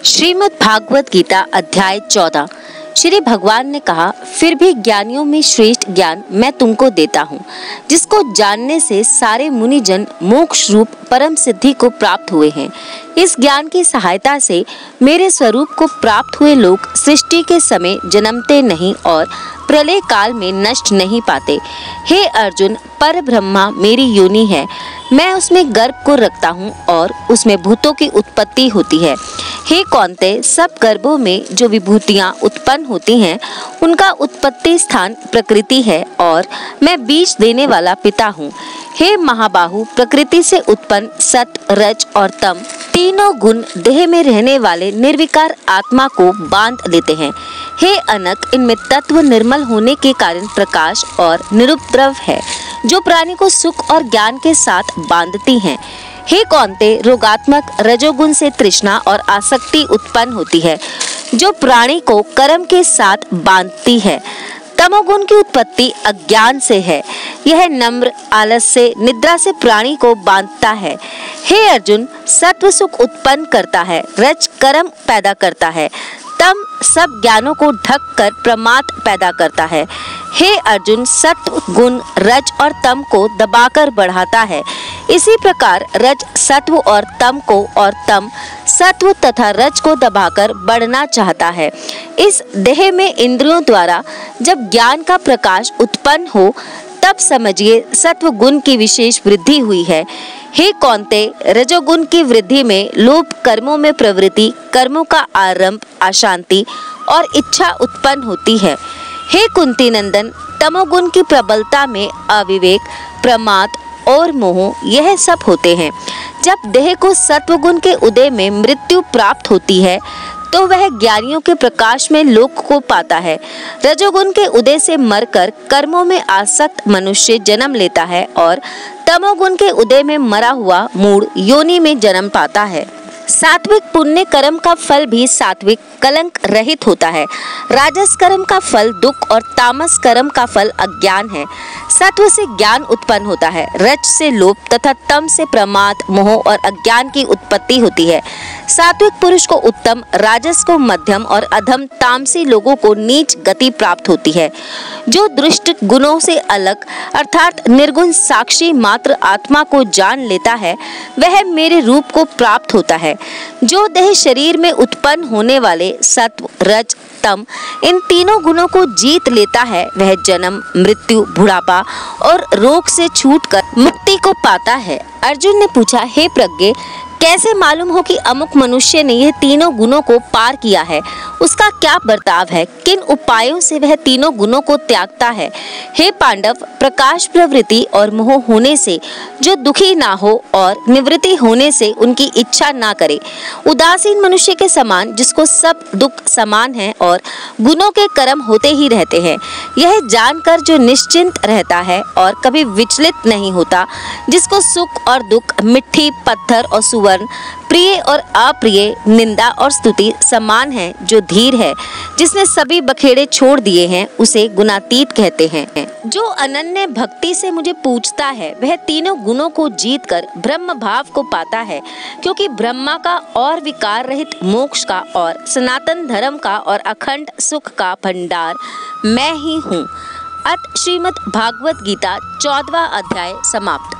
श्रीमद् भागवत गीता अध्याय 14। श्री भगवान ने कहा, फिर भी ज्ञानियों में श्रेष्ठ ज्ञान मैं तुमको देता हूँ, जिसको जानने से सारे मुनिजन मोक्ष रूप परम सिद्धि को प्राप्त हुए हैं। इस ज्ञान की सहायता से मेरे स्वरूप को प्राप्त हुए लोग सृष्टि के समय जन्मते नहीं और प्रलय काल में नष्ट नहीं पाते। हे अर्जुन, पर ब्रह्मा मेरी योनि है, मैं उसमें गर्भ को रखता हूँ और उसमें भूतों की उत्पत्ति होती है। हे कौन्तेय, सब गर्भों में जो विभूतियाँ उत्पन्न होती हैं, उनका उत्पत्ति स्थान प्रकृति है और मैं बीज देने वाला पिता हूँ। हे महाबाहु, प्रकृति से उत्पन्न सत, रज और तम तीनों गुण देह में रहने वाले निर्विकार आत्मा को बांध लेते हैं। हे अनक, इनमें तत्व निर्मल होने के कारण प्रकाश और निरुपद्रव है, जो प्राणी को सुख और ज्ञान के साथ बांधती हैं। हे कौन्तेय, रोगात्मक रजोगुण से तृष्णा और आसक्ति उत्पन्न होती है, जो प्राणी को कर्म के साथ बांधती है। तमोगुण की उत्पत्ति अज्ञान से है, यह नम्र, आलस्य, निद्रा से प्राणी को बांधता है। हे अर्जुन, सत्व सुख उत्पन्न करता है, रज कर्म पैदा करता है, तम सब ज्ञानों को ढक कर प्रमाद पैदा करता है। हे अर्जुन, सत्व गुण रज और तम को दबाकर बढ़ाता है। इसी प्रकार रज सत्व और तम को और तम सत्व तथा रज को दबाकर बढ़ना चाहता है। इस देह में इंद्रियों द्वारा जब ज्ञान का प्रकाश उत्पन्न हो, तब समझिए सत्व गुण की विशेष वृद्धि हुई है। हे कौन्तेय, रजोगुण की वृद्धि में लोभ, कर्मों में प्रवृत्ति, कर्मों का आरंभ, अशांति और इच्छा उत्पन्न होती है। हे कुंती नंदन, तमोगुण की प्रबलता में अविवेक, प्रमाद और मोह यह सब होते हैं। जब देह को सत्वगुण के उदय में मृत्यु प्राप्त होती है, तो वह ज्ञानियों के प्रकाश में लोक को पाता है। रजोगुण के उदय से मरकर कर्मों में आसक्त मनुष्य जन्म लेता है और तमोगुण के उदय में मरा हुआ मूढ़ योनि में जन्म पाता है। सात्विक पुण्य कर्म का फल भी सात्विक कलंक रहित होता है। राजस कर्म का फल दुख और तामस कर्म का फल अज्ञान है। सत्व से ज्ञान उत्पन्न होता है, रज से लोभ तथा तम से प्रमाद, मोह और अज्ञान की उत्पत्ति होती है। सात्विक पुरुष को उत्तम, राजस को मध्यम और अधम तामसी लोगों को नीच गति प्राप्त होती है। जो दुष्ट गुणों से अलग अर्थात निर्गुण साक्षी मात्र आत्मा को जान लेता है, वह मेरे रूप को प्राप्त होता है। जो देह शरीर में उत्पन्न होने वाले सत्व, रज, तम इन तीनों गुणों को जीत लेता है, वह जन्म, मृत्यु, बुढ़ापा और रोग से छूटकर मुक्ति को पाता है। अर्जुन ने पूछा, हे प्रज्ञ, कैसे मालूम हो कि अमुक मनुष्य ने यह तीनों गुणों को पार किया है? उसका क्या बर्ताव है? किन उपायों से वह तीनों गुणों को त्यागता है? हे पांडव, प्रकाश, प्रवृत्ति और मोह होने से जो दुखी ना हो और निवृत्ति होने से उनकी इच्छा ना करे, उदासीन मनुष्य के समान जिसको सब दुख समान है और गुणों के कर्म होते ही रहते हैं, यह जानकर जो निश्चिंत रहता है और कभी विचलित नहीं होता, जिसको सुख और दुख, मिट्टी, पत्थर और सुवर्ण, प्रिय और अप्रिय, निंदा और स्तुति समान है, जो धीर है, जिसने सभी बखेड़े छोड़ दिए हैं, उसे गुणातीत कहते हैं। जो अनन्य भक्ति से मुझे पूजता है, वह तीनों गुणों को जीतकर ब्रह्म भाव को पाता है, क्योंकि ब्रह्मा का और विकार रहित मोक्ष का और सनातन धर्म का और अखंड सुख का भंडार मैं ही हूँ। अत श्रीमद् भागवत गीता 14वां अध्याय समाप्त।